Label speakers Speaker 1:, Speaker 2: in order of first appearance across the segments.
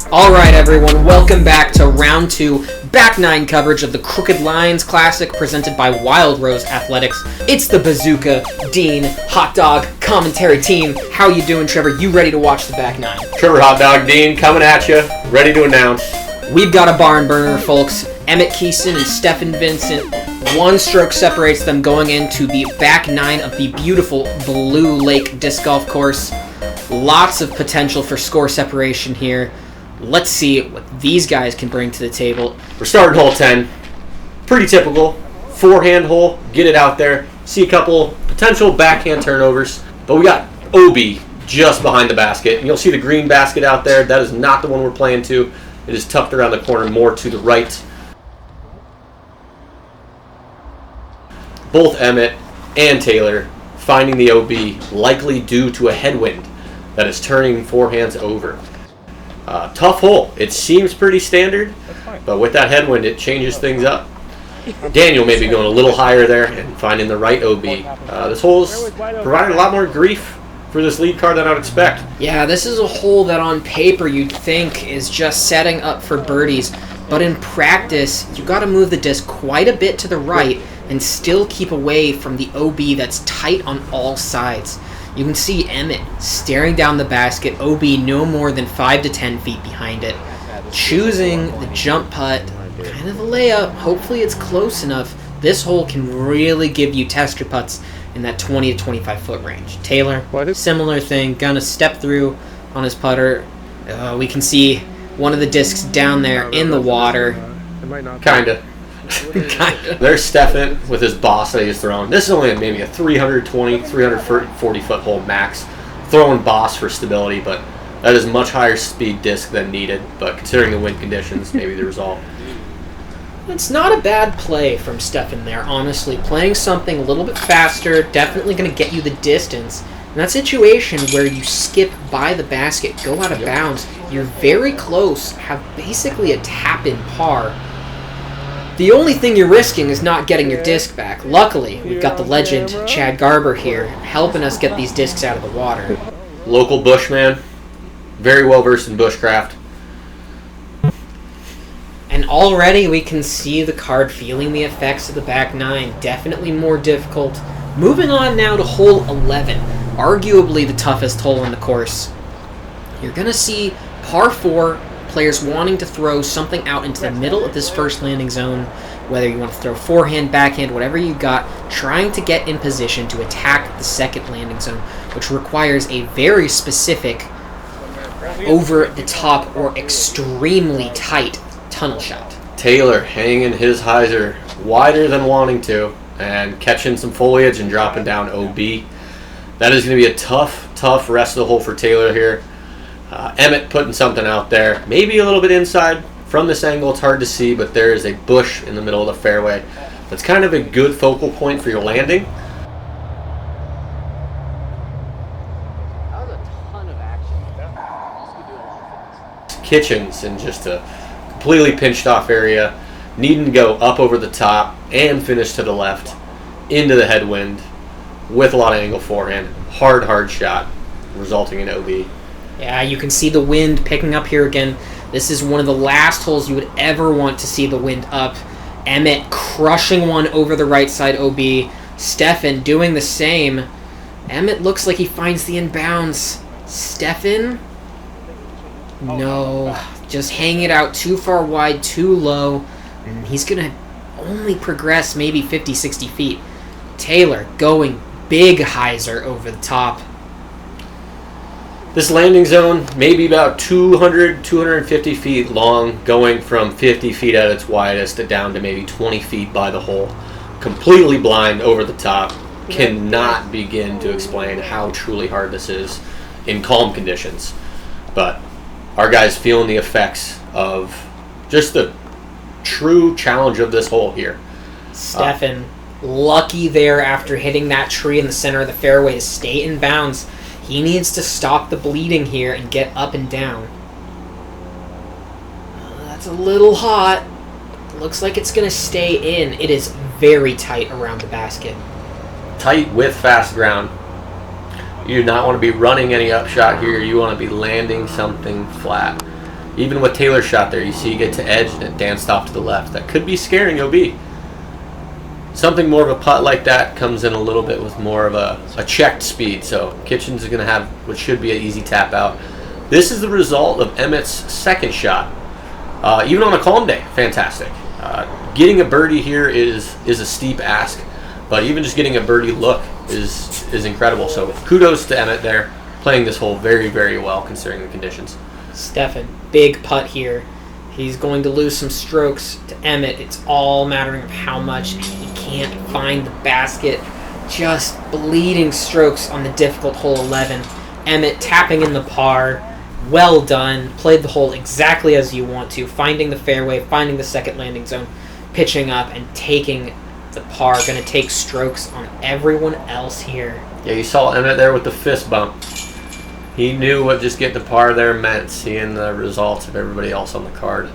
Speaker 1: All right, everyone, welcome back to round 2, back 9 coverage of the Crooked Lions Classic presented by Wild Rose Athletics. It's the Bazooka, Dean, Hot Dog, commentary team. How you doing, Trevor? You ready to watch the back 9?
Speaker 2: Trevor, Hot Dog, Dean, coming at you, ready to announce.
Speaker 1: We've got a barn burner, folks. Emmitt Kison and Stephan Vincent. One stroke separates them going into the back 9 of the beautiful Blue Lake Disc Golf Course. Lots of potential for score separation here. Let's see what these guys can bring to the table.
Speaker 2: We're starting hole 10. Pretty typical. Forehand hole. Get it out there. See a couple potential backhand turnovers. But we got OB just behind the basket. And you'll see the green basket out there. That is not the one we're playing to. It is tucked around the corner more to the right. Both Emmitt and Taylor finding the OB, likely due to a headwind that is turning forehands over. Tough hole. It seems pretty standard, but with that headwind, it changes things up. Daniel may be going a little higher there and finding the right OB. This hole's provided a lot more grief for this lead card than I would expect.
Speaker 1: Yeah, this is a hole that on paper you'd think is just setting up for birdies, but in practice, you got to move the disc quite a bit to the right and still keep away from the OB that's tight on all sides. You can see Emmitt staring down the basket, OB no more than 5 to 10 feet behind it. Choosing the jump putt, kind of a layup. Hopefully it's close enough. This hole can really give you tester putts in that 20 to 25 foot range. Taylor, similar thing, gonna step through on his putter. We can see one of the discs down there in the water.
Speaker 2: Kinda. There's Stephan with his boss that he's throwing. This is only maybe a 320, 340 foot hole max. Throwing boss for stability, but that is much higher speed disc than needed. But considering the wind conditions, maybe the result.
Speaker 1: It's not a bad play from Stephan there, honestly. Playing something a little bit faster, definitely going to get you the distance. In that situation where you skip by the basket, go out of bounds, you're very close, have basically a tap-in par. The only thing you're risking is not getting your disc back. Luckily, we've got the legend, Chad Garber, here, helping us get these discs out of the water.
Speaker 2: Local bushman, very well versed in bushcraft.
Speaker 1: And already we can see the card feeling the effects of the back 9. Definitely more difficult. Moving on now to hole 11, arguably the toughest hole on the course. You're going to see par 4, players wanting to throw something out into the middle of this first landing zone, whether you want to throw forehand, backhand, whatever you got, trying to get in position to attack the second landing zone, which requires a very specific over-the-top or extremely tight tunnel shot.
Speaker 2: Taylor hanging his hyzer wider than wanting to and catching some foliage and dropping down OB. That is going to be a tough rest of the hole for Taylor here. Emmitt putting something out there, maybe a little bit inside. From this angle, it's hard to see, but there is a bush in the middle of the fairway. That's kind of a good focal point for your landing.
Speaker 1: That was a ton of action.
Speaker 2: Kitchens in just a completely pinched off area, needing to go up over the top and finish to the left into the headwind with a lot of angle forehand. Hard shot, resulting in OB.
Speaker 1: Yeah, you can see the wind picking up here again. This is one of the last holes you would ever want to see the wind up. Emmitt crushing one over the right side OB. Stephan doing the same. Emmitt looks like he finds the inbounds. Stephan? No. Just hang it out too far wide, too low. And he's going to only progress maybe 50, 60 feet. Taylor going big hyzer over the top.
Speaker 2: This landing zone may be about 200, 250 feet long, going from 50 feet at its widest to down to maybe 20 feet by the hole. Completely blind over the top. Cannot begin to explain how truly hard this is in calm conditions. But our guys feeling the effects of just the true challenge of this hole here.
Speaker 1: Stephan, lucky there after hitting that tree in the center of the fairway to stay in bounds. He needs to stop the bleeding here and get up and down. That's a little hot. Looks like it's going to stay in. It is very tight around the basket.
Speaker 2: Tight with fast ground. You do not want to be running any upshot here. You want to be landing something flat. Even with Taylor's shot there, you see you get to edge and it danced off to the left. That could be scaring OB. Something more of a putt like that comes in a little bit with more of a checked speed. So Kitchens is going to have what should be an easy tap out. This is the result of Emmitt's second shot. Even on a calm day, fantastic. Getting a birdie here is a steep ask, but even just getting a birdie look is incredible. So kudos to Emmitt there, playing this hole very, very well considering the conditions.
Speaker 1: Stephan, big putt here. He's going to lose some strokes to Emmitt. It's all mattering of how much. He can't find the basket. Just bleeding strokes on the difficult hole 11. Emmitt tapping in the par. Well done. Played the hole exactly as you want to. Finding the fairway, finding the second landing zone, pitching up, and taking the par. Going to take strokes on everyone else here.
Speaker 2: Yeah, you saw Emmitt there with the fist bump. He knew what just getting the par there meant, seeing the results of everybody else on the card.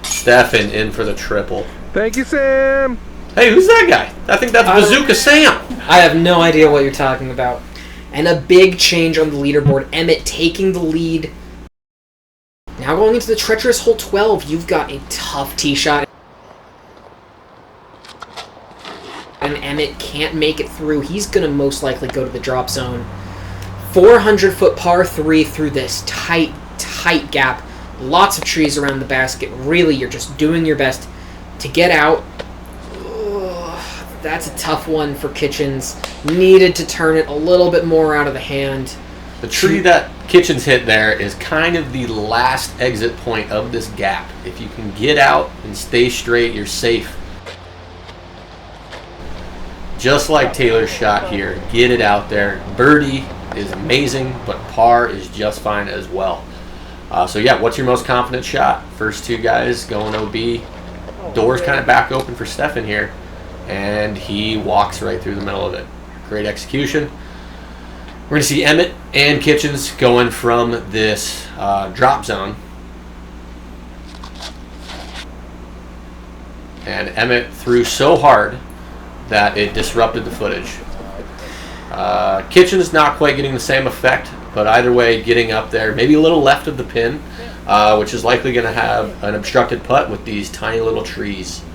Speaker 2: Stephan in for the triple.
Speaker 3: Thank you, Sam.
Speaker 2: Hey, who's that guy? I think that's Bazooka Sam.
Speaker 1: I have no idea what you're talking about. And a big change on the leaderboard. Emmitt taking the lead. Now going into the treacherous hole 12, you've got a tough tee shot. And Emmitt can't make it through. He's going to most likely go to the drop zone. 400-foot par 3 through this tight gap. Lots of trees around the basket. Really, you're just doing your best to get out. That's a tough one for Kitchens. Needed to turn it a little bit more out of the hand.
Speaker 2: The tree that Kitchens hit there is kind of the last exit point of this gap. If you can get out and stay straight, you're safe. Just like Taylor's shot here. Get it out there. Birdie is amazing, but par is just fine as well. So yeah, what's your most confident shot? First two guys going OB. Doors kind of back open for Stephan here. And he walks right through the middle of it. Great execution. We're going to see Emmitt and Kitchens going from this drop zone. And Emmitt threw so hard that it disrupted the footage. Kitchens not quite getting the same effect, but either way, getting up there, maybe a little left of the pin, which is likely going to have an obstructed putt with these tiny little trees.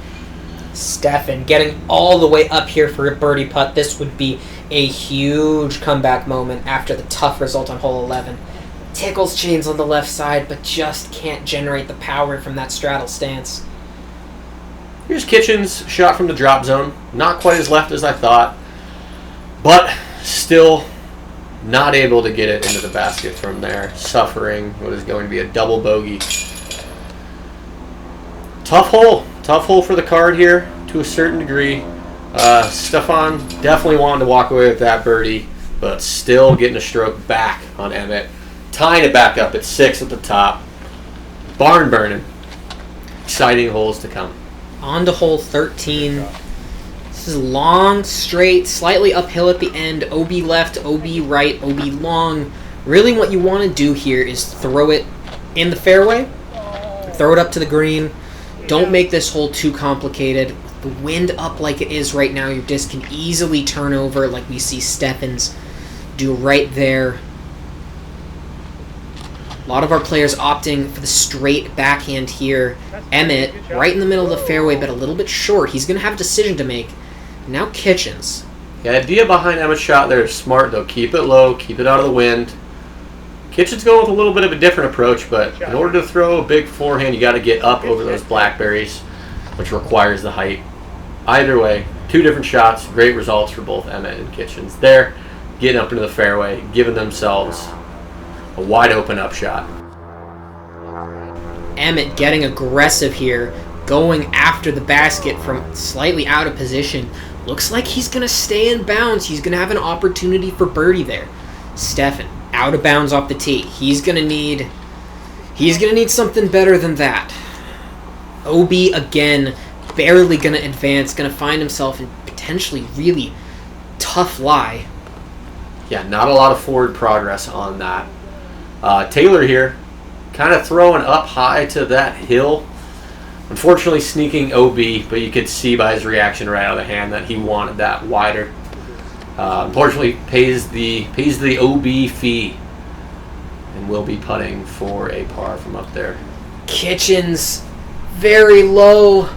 Speaker 1: Stephan getting all the way up here for a birdie putt. This would be a huge comeback moment after the tough result on hole 11. Tickles chains on the left side, but just can't generate the power from that straddle stance.
Speaker 2: Here's Kitchens' shot from the drop zone. Not quite as left as I thought, but still not able to get it into the basket from there. Suffering what is going to be a double bogey. Tough hole. Tough hole for the card here to a certain degree. Stephan definitely wanting to walk away with that birdie, but still getting a stroke back on Emmitt. Tying it back up at 6 at the top. Barn burning. Exciting holes to come.
Speaker 1: On to hole 13. This is long, straight, slightly uphill at the end. OB left, OB right, OB long. Really what you want to do here is throw it in the fairway. Throw it up to the green. Don't make this hole too complicated. The wind up like it is right now, your disc can easily turn over like we see Stephan's do right there. A lot of our players opting for the straight backhand here. Emmitt, right in the middle of the fairway, but a little bit short. He's going to have a decision to make. Now Kitchens.
Speaker 2: The idea behind Emmitt's shot there is smart, though. Keep it low, keep it out of the wind. Kitchens going with a little bit of a different approach, but in order to throw a big forehand, you got to get up over those blackberries, which requires the height. Either way, two different shots, great results for both Emmitt and Kitchens there, getting up into the fairway, giving themselves a wide open up shot.
Speaker 1: Emmitt getting aggressive here, going after the basket from slightly out of position. Looks like he's going to stay in bounds. He's going to have an opportunity for birdie there. Stephan out of bounds off the tee. He's gonna need something better than that. OB again, barely gonna advance, gonna find himself in potentially really tough lie.
Speaker 2: Yeah, not a lot of forward progress on that. Taylor here, kind of throwing up high to that hill. Unfortunately sneaking OB, but you could see by his reaction right out of the hand that he wanted that wider. Unfortunately, pays the OB fee. and will be putting for a par from up there.
Speaker 1: Kitchens, very low.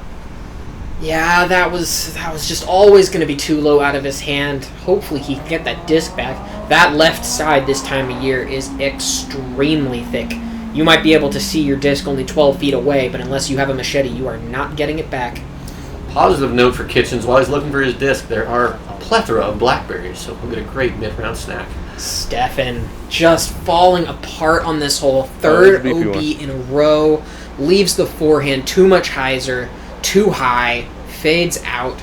Speaker 1: Yeah, that was just always going to be too low out of his hand. Hopefully he can get that disc back. That left side this time of year is extremely thick. You might be able to see your disc only 12 feet away, but unless you have a machete, you are not getting it back.
Speaker 2: Positive note for Kitchens, while he's looking for his disc, there are a plethora of blackberries, so he'll get a great mid-round snack.
Speaker 1: Stephan just falling apart on this hole. Third OB in a row. Leaves the forehand too much hyzer, too high, fades out.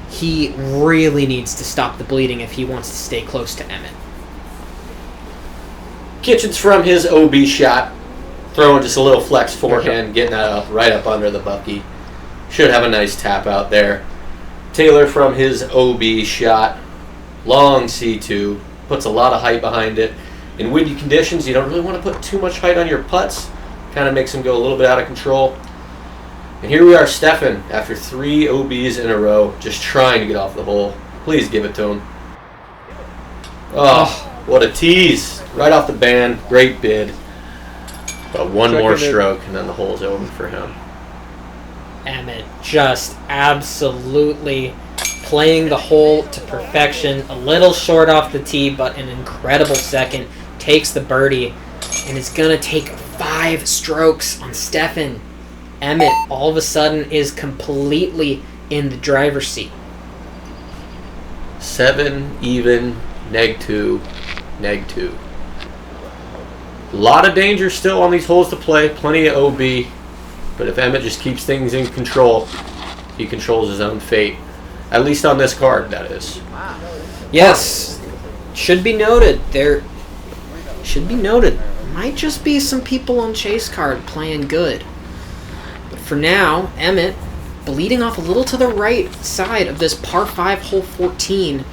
Speaker 1: He really needs to stop the bleeding if he wants to stay close to Emmitt.
Speaker 2: Kitchens from his OB shot, throwing just a little flex forehand, getting that up right up under the bucky. Should have a nice tap out there. Taylor from his OB shot, long C2, puts a lot of height behind it. In windy conditions, you don't really want to put too much height on your putts. Kind of makes them go a little bit out of control. And here we are, Stephan, after 3 OBs in a row, just trying to get off the hole. Please give it to him. Oh, what a tease. Right off the band, great bid. But one more stroke, and then the hole's over for him.
Speaker 1: Emmitt just absolutely playing the hole to perfection. A little short off the tee, but an incredible second. Takes the birdie, and it's going to take 5 strokes on Stephan. Emmitt all of a sudden is completely in the driver's seat.
Speaker 2: 7 even, neg 2, neg 2. A lot of danger still on these holes to play, plenty of OB, but if Emmitt just keeps things in control, he controls his own fate. At least on this card, that is.
Speaker 1: Yes, should be noted. Might just be some people on Chase card playing good. But for now, Emmitt bleeding off a little to the right side of this par 5 hole 14.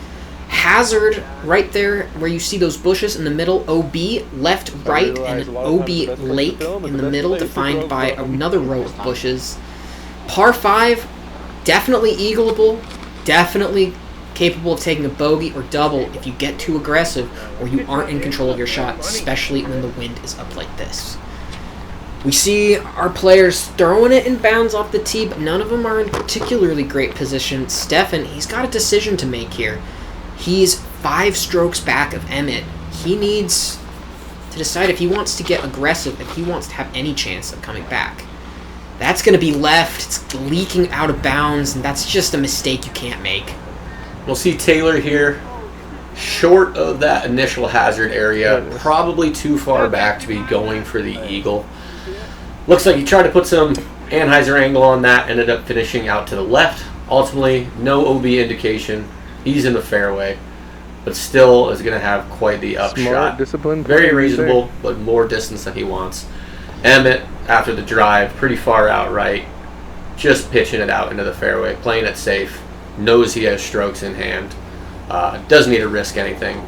Speaker 1: Hazard right there where you see those bushes in the middle. OB left, right, and an OB lake in the middle defined by another row of bushes. Par 5, definitely eagleable, definitely capable of taking a bogey or double if you get too aggressive or you aren't in control of your shot, especially when the wind is up like this. We see our players throwing it in bounds off the tee, but none of them are in particularly great position. Stephan, he's got a decision to make here. He's 5 strokes back of Emmitt. He needs to decide if he wants to get aggressive, if he wants to have any chance of coming back. That's going to be left. It's leaking out of bounds, and that's just a mistake you can't make.
Speaker 2: We'll see Taylor here, short of that initial hazard area, probably too far back to be going for the eagle. Looks like he tried to put some Anheuser angle on that, ended up finishing out to the left. Ultimately, no OB indication. He's in the fairway, but still is going to have quite the upshot. Very reasonable, but more distance than he wants. Emmitt, after the drive, pretty far out right, just pitching it out into the fairway, playing it safe, knows he has strokes in hand, doesn't need to risk anything.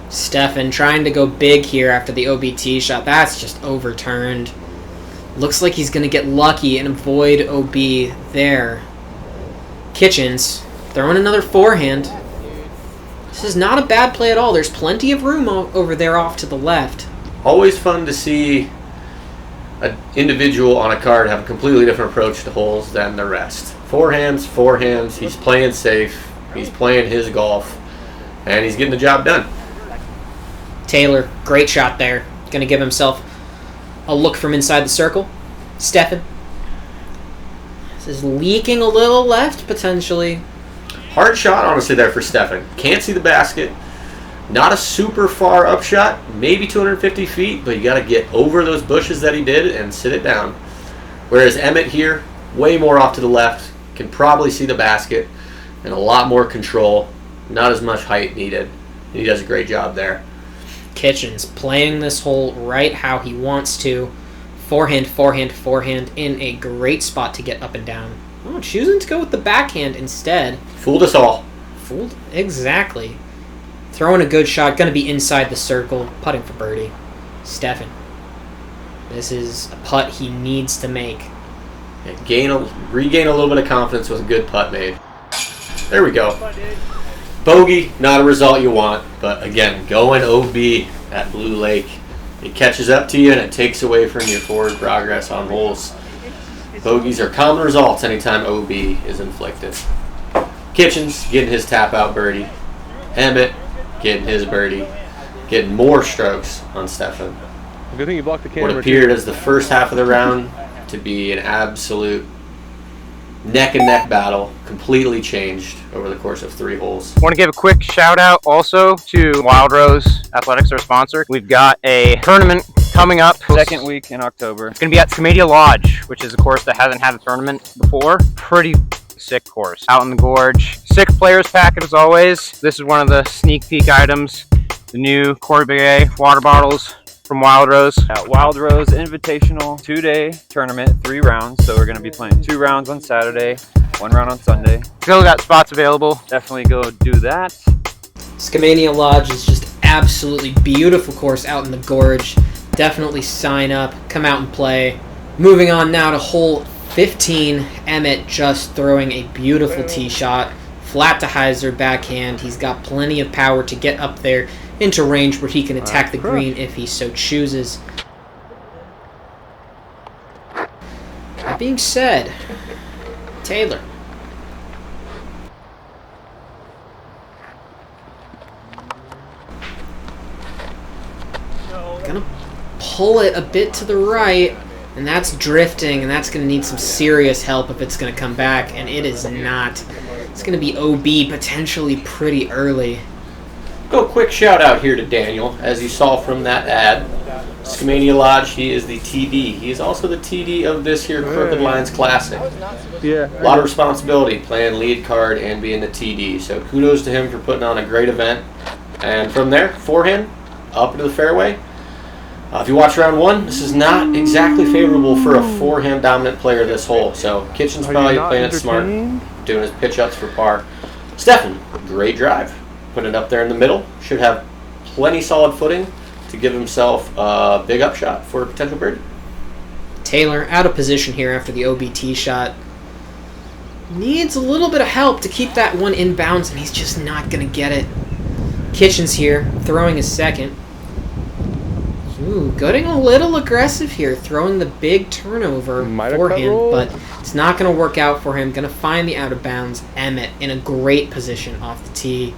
Speaker 1: Stephan trying to go big here after the OBT shot. That's just overturned. Looks like he's going to get lucky and avoid OB there. Kitchens throwing another forehand. This is not a bad play at all. There's plenty of room over there off to the left.
Speaker 2: Always fun to see an individual on a card have a completely different approach to holes than the rest. Forehands. He's playing safe. He's playing his golf. And he's getting the job done.
Speaker 1: Taylor, great shot there. Going to give himself a look from inside the circle. Stephan. This is leaking a little left, potentially.
Speaker 2: Hard shot, honestly, there for Stephan. Can't see the basket. Not a super far up shot. Maybe 250 feet, but you got to get over those bushes that he did and sit it down. Whereas Emmitt here, way more off to the left. Can probably see the basket and a lot more control. Not as much height needed. He does a great job there.
Speaker 1: Kitchens playing this hole right how he wants to. Forehand in a great spot to get up and down. Oh, choosing to go with the backhand instead.
Speaker 2: Fooled us all.
Speaker 1: Exactly. Throwing a good shot, going to be inside the circle, putting for birdie. Stephan. This is a putt he needs to make.
Speaker 2: Regain a little bit of confidence with a good putt made. There we go. Bogey, not a result you want, but again, going OB at Blue Lake, It catches up to you and it takes away from your forward progress on holes. Bogeys are common results anytime OB is inflicted. Kitchens getting his tap out birdie. Emmitt getting his birdie. Getting more strokes on Stephan.
Speaker 3: Good thing you blocked the camera.
Speaker 2: What appeared as the first half of the round to be an absolute neck and neck battle completely changed over the course of 3 holes.
Speaker 4: I want to give a quick shout out also to Wild Rose Athletics, our sponsor. We've got a tournament coming up
Speaker 3: Second week in October.
Speaker 4: It's going to be at Scamedia Lodge, which is a course that hasn't had a tournament before. Pretty sick course out in the gorge. 6 players packet as always. This is one of the sneak peek items. The new Corey Biguet water bottles from Wild Rose.
Speaker 3: At Wild Rose Invitational 2-day tournament, 3 rounds. So we're going to be playing 2 rounds on Saturday, 1 round on Sunday.
Speaker 4: Still got spots available.
Speaker 3: Definitely go do that.
Speaker 1: Scamedia Lodge is just absolutely beautiful course out in the gorge. Definitely sign up, come out and play. Moving on now to hole 15. Emmitt just throwing a beautiful tee shot. Flat to hyzer backhand. He's got plenty of power to get up there into range where he can attack the green if he so chooses. That being said, Taylor. Gonna pull it a bit to the right, and that's drifting, and that's gonna need some serious help if it's gonna come back, and it is not. It's gonna be OB potentially pretty early.
Speaker 2: Go quick shout out here to Daniel, as you saw from that ad. Scamedia Lodge, he is the TD. He is also the TD of this here Crooked Lines Classic.
Speaker 3: Yeah.
Speaker 2: A lot of responsibility playing lead card and being the TD. So kudos to him for putting on a great event. And from there, forehand, up into the fairway. If you watch round 1, this is not exactly favorable for a forehand dominant player this hole. So Kitchens probably playing it smart, doing his pitch ups for par. Stephan, great drive. Putting it up there in the middle. Should have plenty solid footing to give himself a big upshot for a potential birdie.
Speaker 1: Taylor out of position here after the OBT shot. Needs a little bit of help to keep that one in bounds, and he's just not going to get it. Kitchens here, throwing his second. Ooh, getting a little aggressive here, throwing the big turnover for him, but it's not going to work out for him. Going to find the out of bounds. Emmitt in a great position off the tee.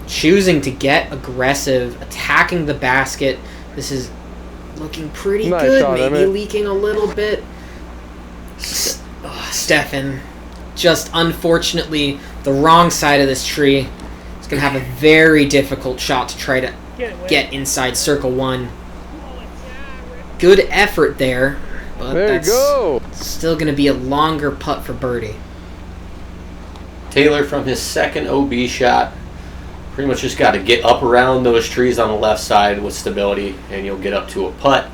Speaker 1: Choosing to get aggressive, attacking the basket. This is looking pretty good,
Speaker 3: shot,
Speaker 1: maybe
Speaker 3: Emmitt.
Speaker 1: leaking a little bit. Stephan, just unfortunately the wrong side of this tree. He's going to have a very difficult shot to try to get inside circle 1. Good effort there, but
Speaker 3: There
Speaker 1: that's
Speaker 3: you go.
Speaker 1: still going to be a longer putt for birdie.
Speaker 2: Taylor from his second OB shot. Pretty much just got to get up around those trees on the left side with stability, and you'll get up to a putt.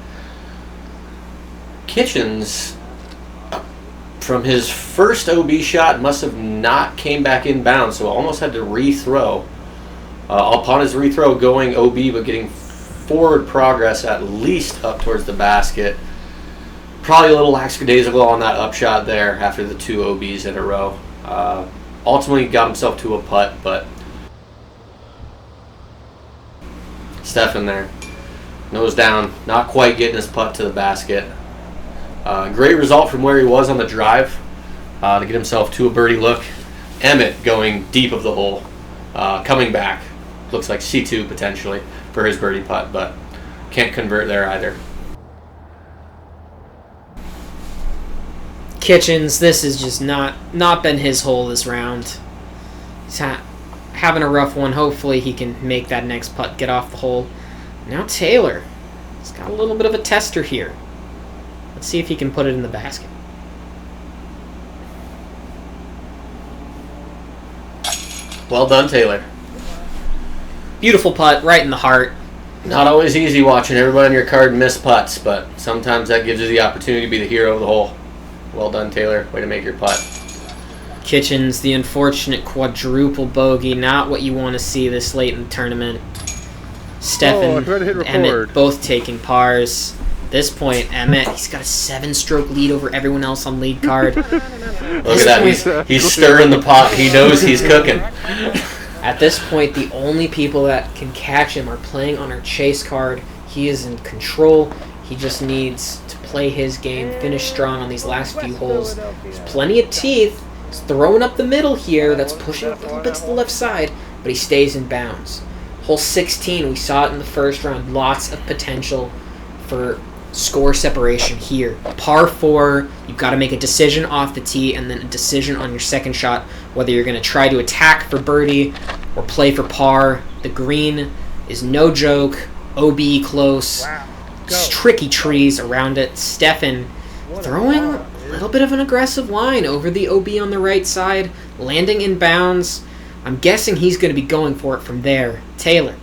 Speaker 2: Kitchens, from his first OB shot, must have not came back in bounds, so almost had to rethrow. Upon his rethrow, going OB, but getting forward progress at least up towards the basket. Probably a little lackadaisical on that upshot there after the 2 OBs in a row. Ultimately got himself to a putt, but Stephan there, nose down, not quite getting his putt to the basket. Great result from where he was on the drive to get himself to a birdie look. Emmitt going deep of the hole, coming back. Looks like C2 potentially for his birdie putt, but can't convert there either.
Speaker 1: Kitchens, this has just not been his hole this round. He's having a rough one. Hopefully he can make that next putt, get off the hole. Now Taylor. He's got a little bit of a tester here. Let's see if he can put it in the basket.
Speaker 2: Well done, Taylor.
Speaker 1: Beautiful putt, right in the heart.
Speaker 2: Not always easy watching everybody on your card miss putts, but sometimes that gives you the opportunity to be the hero of the hole. Well done, Taylor. Way to make your putt.
Speaker 1: Kitchens, the unfortunate quadruple bogey. Not what you want to see this late in the tournament. Stephan
Speaker 3: tried to hit
Speaker 1: and
Speaker 3: record.
Speaker 1: Emmitt both taking pars. At this point, Emmitt, he's got a 7-stroke lead over everyone else on lead card.
Speaker 2: Look at that. He's stirring the pot. He knows he's cooking.
Speaker 1: At this point, the only people that can catch him are playing on our chase card. He is in control. He just needs to play his game, finish strong on these last few holes. There's plenty of teeth. He's throwing up the middle here. That's pushing a little bit to the left side, but he stays in bounds. Hole 16, we saw it in the first round. Lots of potential for score separation here. Par 4, you've got to make a decision off the tee and then a decision on your second shot, whether you're going to try to attack for birdie or play for par. The green is no joke. OB close. Tricky trees around it. Stephan throwing a little bit of an aggressive line over the OB on the right side, landing in bounds. I'm guessing he's going to be going for it from there. Taylor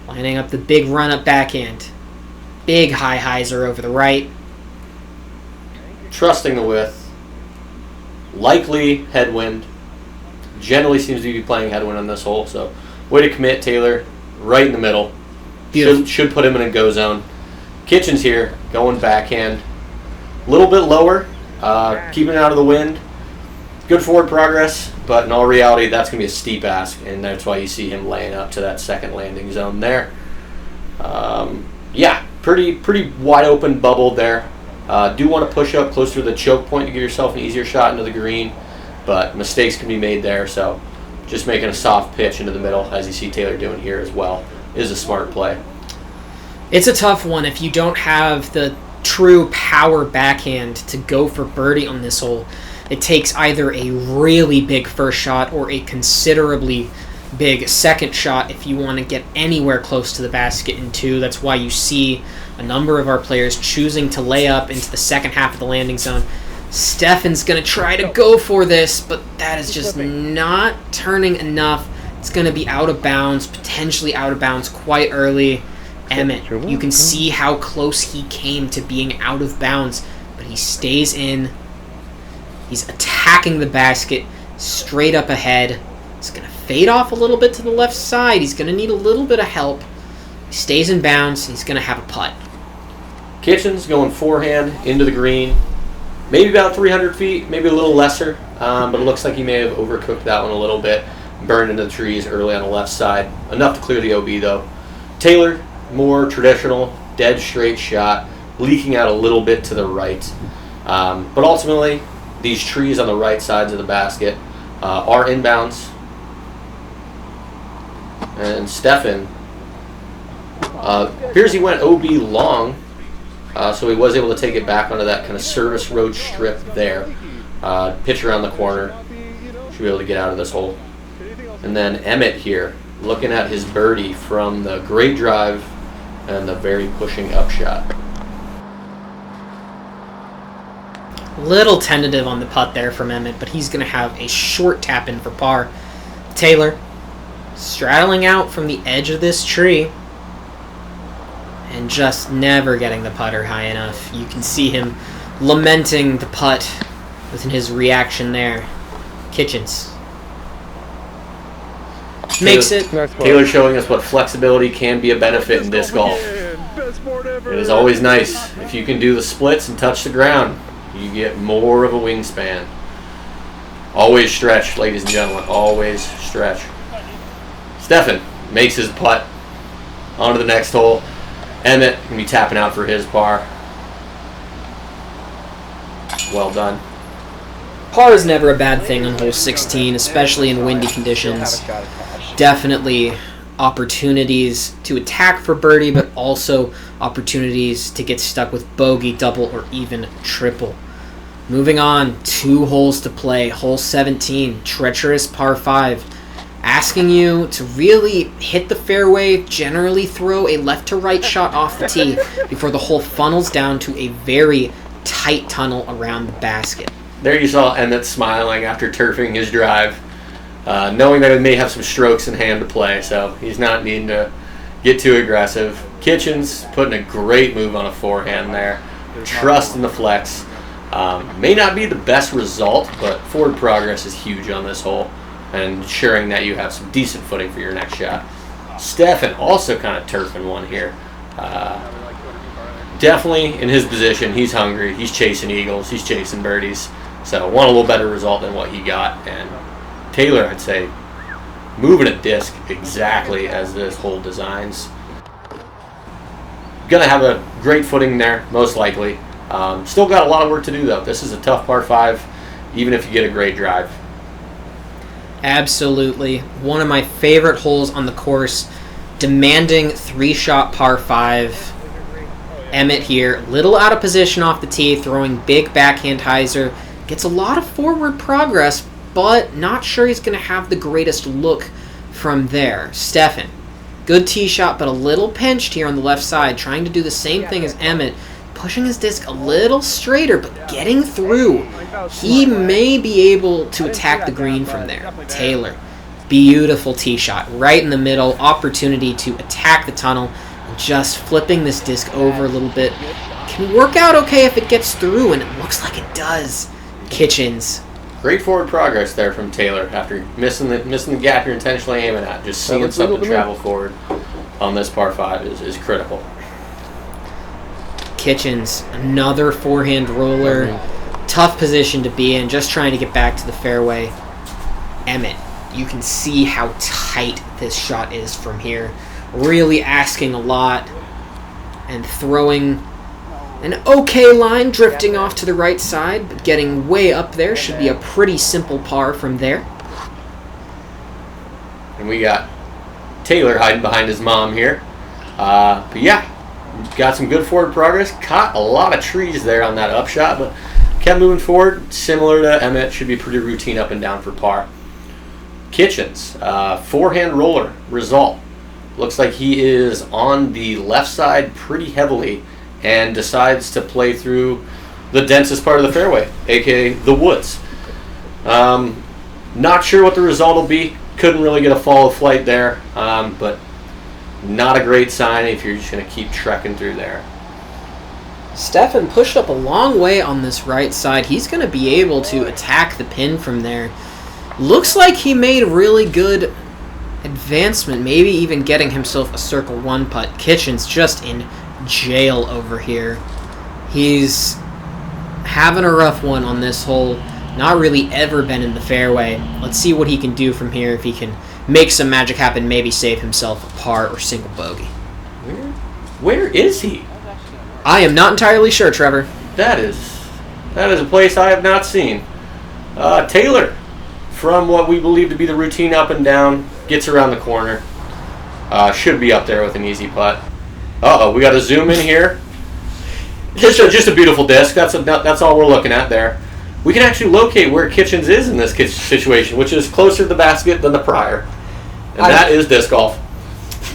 Speaker 1: lining up the big run-up backhand. Big high hyzer over the right.
Speaker 2: Trusting the width. Likely headwind. Generally seems to be playing headwind on this hole, so way to commit, Taylor. Right in the middle. Should put him in a go zone. Kitchens here, going backhand. A little bit lower, keeping it out of the wind. Good forward progress, but in all reality, that's going to be a steep ask, and that's why you see him laying up to that second landing zone there. Yeah, pretty wide open bubble there. Do want to push up closer to the choke point to give yourself an easier shot into the green, but mistakes can be made there, so just making a soft pitch into the middle, as you see Taylor doing here as well, is a smart play.
Speaker 1: It's a tough one if you don't have the true power backhand to go for birdie on this hole. It takes either a really big first shot or a considerably big second shot if you want to get anywhere close to the basket in 2. That's why you see a number of our players choosing to lay up into the second half of the landing zone. Stephan's going to try to go for this, but that is just not turning enough. It's going to be out of bounds, potentially out of bounds quite early. Emmitt, you can see how close he came to being out of bounds, but he stays in. He's attacking the basket straight up ahead. He's going to fade off a little bit to the left side. He's going to need a little bit of help. He stays in bounds. He's going to have a putt.
Speaker 2: Kitchens going forehand into the green. Maybe about 300 feet, maybe a little lesser, but it looks like he may have overcooked that one a little bit. Burned into the trees early on the left side. Enough to clear the OB, though. Taylor, more traditional, dead straight shot, leaking out a little bit to the right. But ultimately, these trees on the right sides of the basket are inbounds. And Stephan appears he went OB long, so he was able to take it back onto that kind of service road strip there. Pitch around the corner. Should be able to get out of this hole. And then Emmitt here, looking at his birdie from the great drive and the very pushing up shot.
Speaker 1: Little tentative on the putt there from Emmitt, but he's going to have a short tap in for par. Taylor straddling out from the edge of this tree and just never getting the putter high enough. You can see him lamenting the putt within his reaction there. Kitchens makes it.
Speaker 2: Taylor showing us what flexibility can be a benefit in disc golf. It is always nice if you can do the splits and touch the ground. You get more of a wingspan. Always stretch, ladies and gentlemen. Always stretch. Stephan makes his putt onto the next hole. Emmitt can be tapping out for his par. Well done.
Speaker 1: Par is never a bad thing on hole 16, especially in windy conditions. Definitely opportunities to attack for birdie, but also opportunities to get stuck with bogey, double, or even triple. Moving on, 2 holes to play. Hole 17, treacherous par 5. Asking you to really hit the fairway, generally throw a left to right shot off the tee before the hole funnels down to a very tight tunnel around the basket.
Speaker 2: There you saw Emmitt smiling after turfing his drive, knowing that he may have some strokes in hand to play, so he's not needing to get too aggressive. Kitchens putting a great move on a forehand there. Trust in the flex. May not be the best result, but forward progress is huge on this hole, and ensuring that you have some decent footing for your next shot. Stephan also kind of turfing one here. Definitely in his position, he's hungry, he's chasing eagles, he's chasing birdies, so want a little better result than what he got. And Taylor, I'd say, moving a disc exactly as this hole designs. Gonna have a great footing there, most likely. Still got a lot of work to do, though. This is a tough par 5, even if you get a great drive.
Speaker 1: Absolutely. One of my favorite holes on the course. Demanding 3-shot par 5. Emmitt here, little out of position off the tee, throwing big backhand hyzer. Gets a lot of forward progress, but not sure he's going to have the greatest look from there. Stephan, good tee shot, but a little pinched here on the left side, trying to do the same thing as Emmitt, pushing his disc a little straighter, but getting through. He may be able to attack the green from there. Taylor, beautiful tee shot, right in the middle, opportunity to attack the tunnel, and just flipping this disc over a little bit. Can work out okay if it gets through, and it looks like it does. Kitchens.
Speaker 2: Great forward progress there from Taylor after missing the gap you're intentionally aiming at. Just seeing something travel forward on this par 5 is critical.
Speaker 1: Kitchens, another forehand roller. Tough position to be in, just trying to get back to the fairway. Emmitt, you can see how tight this shot is from here. Really asking a lot and throwing an okay line, drifting off to the right side, but getting way up there. Should be a pretty simple par from there.
Speaker 2: And we got Taylor hiding behind his mom here. But yeah, got some good forward progress. Caught a lot of trees there on that upshot, but kept moving forward. Similar to Emmitt, should be pretty routine up and down for par. Kitchens, forehand roller result. Looks like he is on the left side pretty heavily and decides to play through the densest part of the fairway, aka the woods. Not sure what the result will be. Couldn't really get a follow flight there, but not a great sign if you're just going to keep trekking through there.
Speaker 1: Stephan pushed up a long way on this right side. He's going to be able to attack the pin from there. Looks like he made really good advancement, maybe even getting himself a circle 1 putt. Kitchens just in jail over here. He's having a rough one on this hole. Not really ever been in the fairway. Let's see what he can do from here, if he can make some magic happen, maybe save himself a par or single bogey.
Speaker 2: Where is he?
Speaker 1: I am not entirely sure, Trevor.
Speaker 2: That is a place I have not seen. Taylor, from what we believe to be the routine up and down, gets around the corner. Should be up there with an easy putt. Uh-oh, we got to zoom in here. Just a beautiful disc. That's all we're looking at there. We can actually locate where Kitchens is in this situation, which is closer to the basket than the prior. And that is disc golf.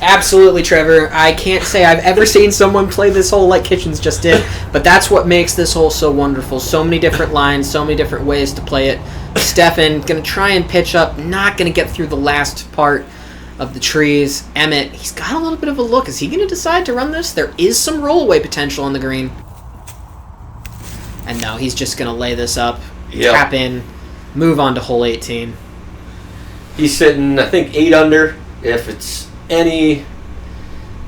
Speaker 1: Absolutely, Trevor. I can't say I've ever seen someone play this hole like Kitchens just did, but that's what makes this hole so wonderful. So many different lines, so many different ways to play it. Stephan going to try and pitch up, not going to get through the last part of the trees. Emmitt, he's got a little bit of a look. Is he going to decide to run this? There is some rollaway potential on the green. And no, he's just going to lay this up, tap in, move on to hole 18.
Speaker 2: He's sitting, I think, 8 under. If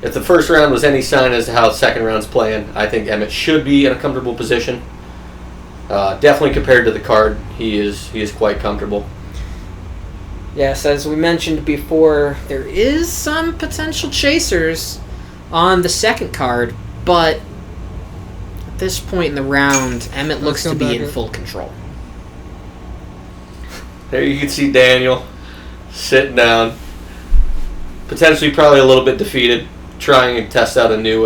Speaker 2: the first round was any sign as to how the second round's playing, I think Emmitt should be in a comfortable position. Definitely compared to the card, he is quite comfortable.
Speaker 1: Yes, as we mentioned before, there is some potential chasers on the second card, but at this point in the round, Emmitt looks to be in full control.
Speaker 2: There you can see Daniel sitting down, potentially probably a little bit defeated, trying to test out a new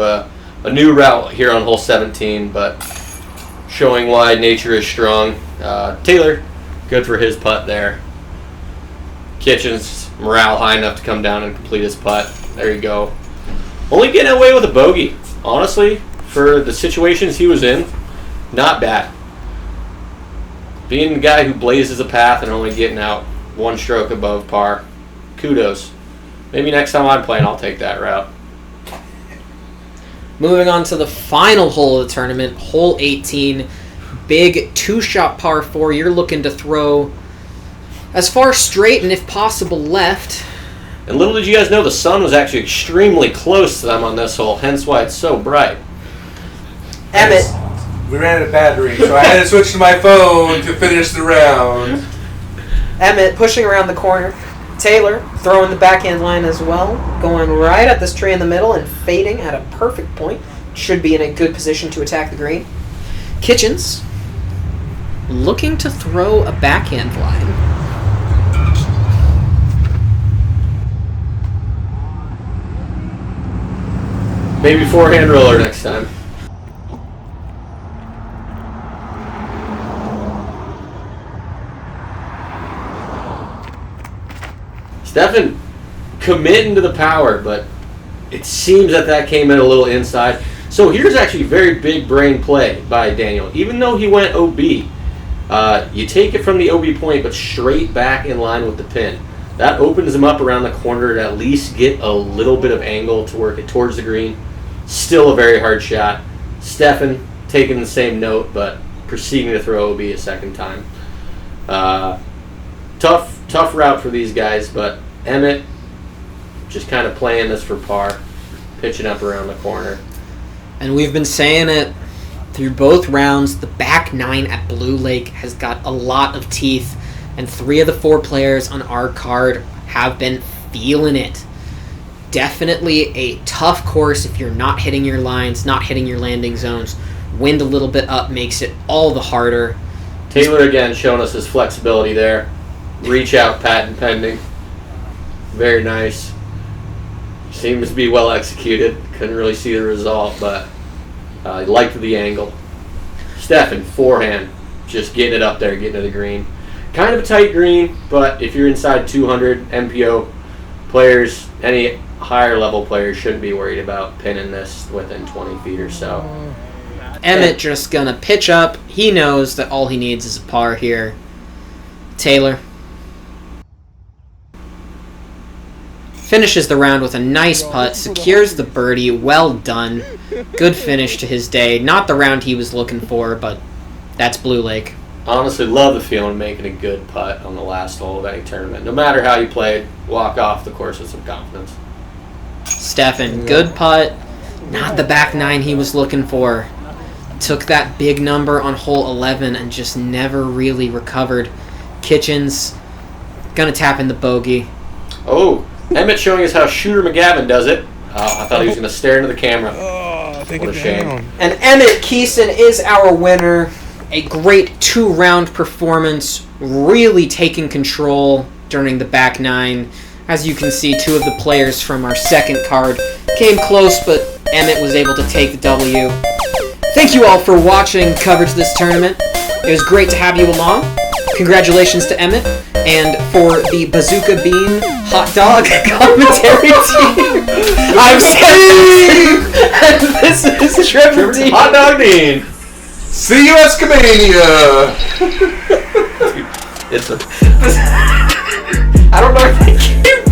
Speaker 2: route here on hole 17, but showing why nature is strong. Taylor, good for his putt there. Kitchens, morale high enough to come down and complete his putt. There you go. Only getting away with a bogey. Honestly, for the situations he was in, not bad. Being the guy who blazes a path and only getting out 1 stroke above par, kudos. Maybe next time I'm playing, I'll take that route.
Speaker 1: Moving on to the final hole of the tournament, hole 18. Big 2-shot par 4. You're looking to throw as far straight and if possible left.
Speaker 2: And little did you guys know the sun was actually extremely close to them on this hole, hence why it's so bright.
Speaker 1: Emmitt.
Speaker 5: We ran out of battery, so I had to switch to my phone to finish the round.
Speaker 1: Emmitt pushing around the corner. Taylor throwing the backhand line as well, going right at this tree in the middle and fading at a perfect point. Should be in a good position to attack the green. Kitchens looking to throw a backhand line.
Speaker 2: Maybe forehand roller next time. Stephan committing to the power, but it seems that came in a little inside. So here's actually a very big brain play by Daniel. Even though he went OB, you take it from the OB point, but straight back in line with the pin. That opens him up around the corner to at least get a little bit of angle to work it towards the green. Still a very hard shot. Stephan taking the same note, but proceeding to throw OB a second time. Tough route for these guys, but Emmitt just kind of playing this for par, pitching up around the corner.
Speaker 1: And we've been saying it through both rounds, the back nine at Blue Lake has got a lot of teeth, and 3 of the 4 players on our card have been feeling it. Definitely a tough course if you're not hitting your lines, not hitting your landing zones. Wind a little bit up makes it all the harder.
Speaker 2: Taylor again showing us his flexibility there. Reach out, patent pending. Very nice. Seems to be well executed. Couldn't really see the result, but I liked the angle. Stephan, forehand, just getting it up there, getting to the green. Kind of a tight green, but if you're inside 200, MPO players, any higher level players shouldn't be worried about pinning this within 20 feet or so.
Speaker 1: Emmitt just gonna pitch up. He knows that all he needs is a par here. Taylor finishes the round with a nice putt, secures the birdie. Well done. Good finish to his day. Not the round he was looking for, but that's Blue Lake.
Speaker 2: Honestly, love the feeling of making a good putt on the last hole of any tournament. No matter how you played, walk off the course with some confidence.
Speaker 1: Stephan, good putt. Not the back nine he was looking for. Took that big number on hole 11 and just never really recovered. Kitchens gonna tap in the bogey.
Speaker 2: Oh, Emmitt showing us how Shooter McGavin does it. I thought he was going to stare into the camera. What a shame.
Speaker 1: And Emmitt Kison is our winner. A great 2-round performance, really taking control during the back nine. As you can see, 2 of the players from our second card came close, but Emmitt was able to take the W. Thank you all for watching coverage of this tournament. It was great to have you along. Congratulations to Emmitt, and for the Bazooka Bean Hot Dog commentary team, I'm Steve, and this is Trevor Dean.
Speaker 2: Hot Dog Dean.
Speaker 5: See you at Scamania.
Speaker 2: It's a...
Speaker 1: I don't know if I can